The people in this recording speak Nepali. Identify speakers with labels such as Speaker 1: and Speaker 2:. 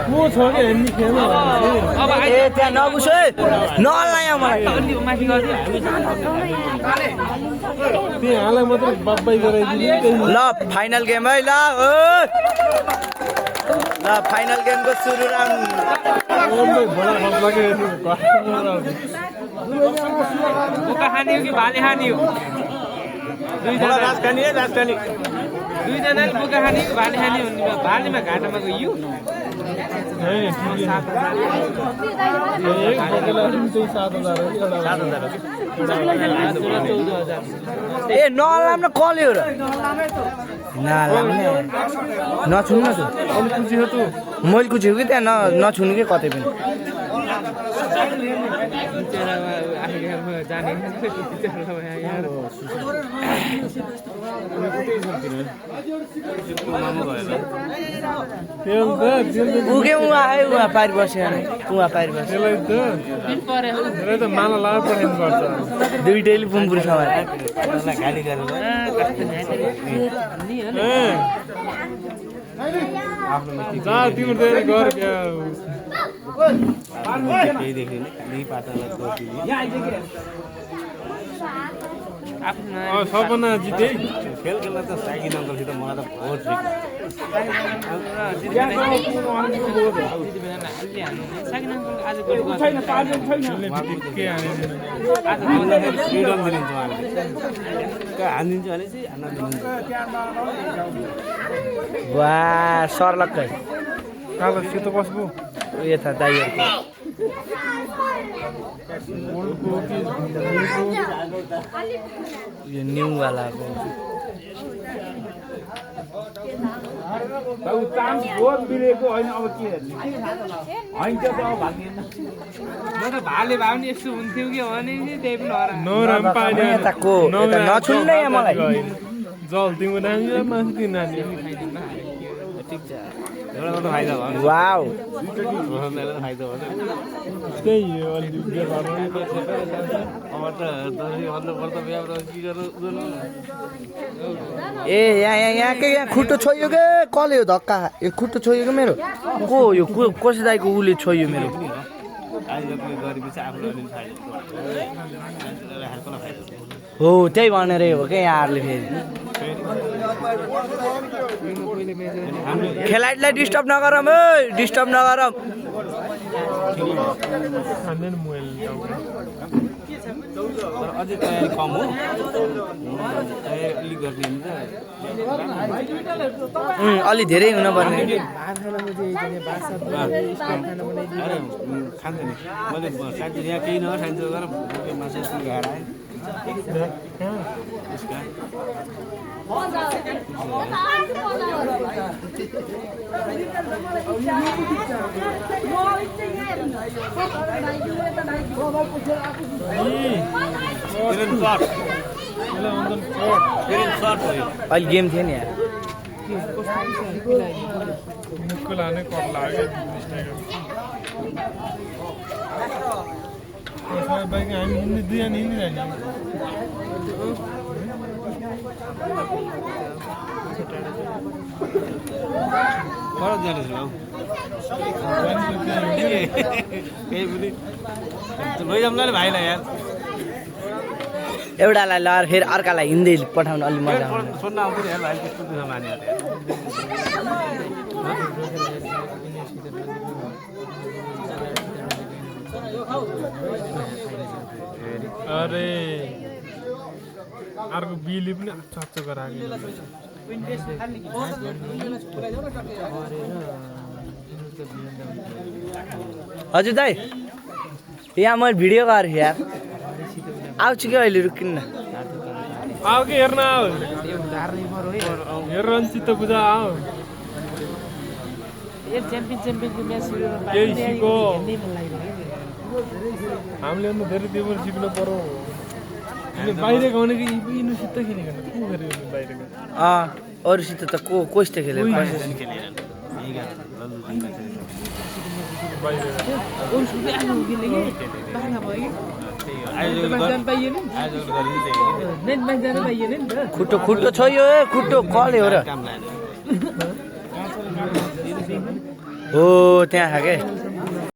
Speaker 1: म छ कि हेर्ने खेल्नु
Speaker 2: अब ए त्यहाँ नबुस है नलाया मलाई माथि गर्दियो
Speaker 1: त्यही हालै मात्रै बब्बाई गराइदिनु
Speaker 2: ल फाइनल गेम है ल ल फाइनल गेमको सुरु
Speaker 3: बुका खाने हो कि भाले खाने हो दुईजनाले बुका खाने कि भाले खाने हो भालेमा घाटामा गयो
Speaker 2: ए नलाम न कल्यो र नलाम नछुनु न मैले कुछेको कि त्यहाँ नछुनु कि कतै पनि पुगे उहाँ आयो उहाँ पारि बस्यो उहाँ पारि बस्यो
Speaker 1: माला लाएर पठाउनु पर्छ
Speaker 2: दुइटैले पुमपुरी समाज
Speaker 3: गाली गरेर
Speaker 1: जा तिम्रो गर
Speaker 3: केही देख्दैन खालि पाताला
Speaker 1: सपना जिते
Speaker 3: खेल खेल्न त साइकिल अङ्कलसित मलाई त बहुत हानिदिन्छु भने चाहिँ
Speaker 2: वा सर्लक्कै
Speaker 1: कालो सेतो बस्बो
Speaker 2: यता दाइहरूको यो न्युवालाको
Speaker 3: म त भाले भए पनि यस्तो हुन्थ्यो कि भने त्यही पनि
Speaker 2: नछुन्नै मलाई
Speaker 1: जल तिम्रो नानी र मासु नानी
Speaker 3: ठिक छ एउटा मात्र फाइदा भयो
Speaker 2: वाउ
Speaker 3: फाइदा भयो
Speaker 1: त्यही हो अलि
Speaker 3: अब त भन्नुपर्दा बिहा के गर्नु
Speaker 2: ए यहाँकै यहाँ खुट्टो छोयो के कसले हो धक्का यो खुट्टो छोयो कि मेरो को हो यो कसै दाइको उसले छोयो मेरो
Speaker 3: गरेपछि आफूले अलिअलि फाइदा
Speaker 2: हो त्यही भनेर हो क्या यहाँहरूले फेरि खेलाडीलाई डिस्टर्ब नगरौँ है डिस्टर्ब नगरौँ
Speaker 3: अझै तयारी कम हो तयारी अलिक गर्ने
Speaker 2: अलि धेरै हुनुपर्ने
Speaker 3: खान्छ नि मैले साथी यहाँ केही नगर खान्छ गरेर मासु घर आएँ
Speaker 2: अहिले गेम थियो नि यहाँ
Speaker 1: बाइक हामी हिँड्ने दुईजना हिँडिरहने
Speaker 3: फरक जानेछ भाउ केही पनि लैजाउँला नि भाइलाई यार
Speaker 2: एउटालाई लगाएर फेरि अर्कालाई हिँड्दै पठाउनु अलिक मजा आउँछ
Speaker 3: सोध्न आउँछ नि यार भाइ त्यस्तो दुःख माने
Speaker 1: अरे अर्को बिले पनि अच्छा गराएको
Speaker 2: हजुर दाइ यहाँ मैले भिडियो गरेँ यार आउँछु कि अहिले रुकिन्न
Speaker 1: आऊ कि हेर्न आऊ हेर चित्त पूजा आऊ केही सिको हामीले धेरै त्यो पनि सिक्नु पर्यो बाहिर गाउने कि यिनीसित खेलेको को खेलेको बाहिर
Speaker 2: अरूसित त कोसित खेलेको खुट्टो खुट्टो छोयो खुट्टो कले हो र हो त्यहाँ छ के